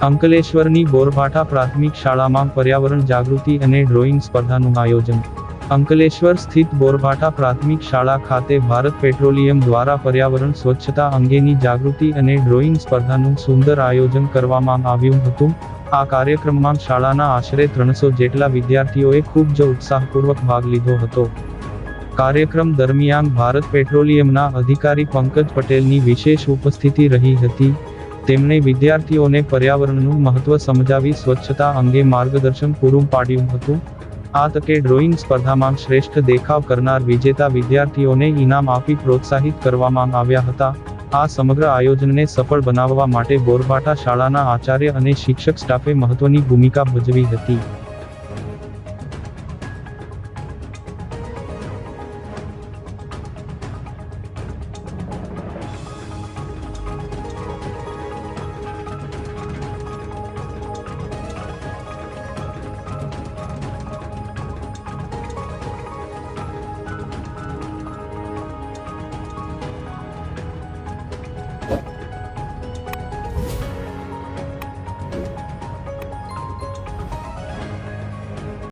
અંકલેશ્વરની બોરભાઠા પ્રાથમિક શાળામાં પર્યાવરણ જાગૃતિ અને ડ્રોઈંગ સ્પર્ધાનું આયોજન. અંકલેશ્વર સ્થિત બોરભાઠા પ્રાથમિક શાળા ખાતે ભારત પેટ્રોલિયમ દ્વારા પર્યાવરણ સ્વચ્છતા અંગેની જાગૃતિ અને ડ્રોઈંગ સ્પર્ધાનું સુંદર આયોજન કરવામાં આવ્યું હતું. આ કાર્યક્રમમાં શાળાના આશરે 300 જેટલા વિદ્યાર્થીઓએ ખૂબ જ ઉત્સાહપૂર્વક ભાગ લીધો હતો. કાર્યક્રમ દરમિયાન ભારત પેટ્રોલિયમના અધિકારી પંકજ પટેલની વિશેષ ઉપસ્થિતિ રહી હતી. તેમણે વિદ્યાર્થીઓને પર્યાવરણનું મહત્વ સમજાવી સ્વચ્છતા અંગે માર્ગદર્શન પૂરું પાડ્યું હતું. આ તકે ડ્રોઈંગ સ્પર્ધામાં શ્રેષ્ઠ દેખાવ કરનાર વિજેતા વિદ્યાર્થીઓને ઇનામ આપી પ્રોત્સાહિત કરવામાં આવ્યા હતા. આ સમગ્ર આયોજનને સફળ બનાવવા માટે બોરભાઠા શાળાના આચાર્ય અને શિક્ષક સ્ટાફે મહત્વની ભૂમિકા ભજવી હતી.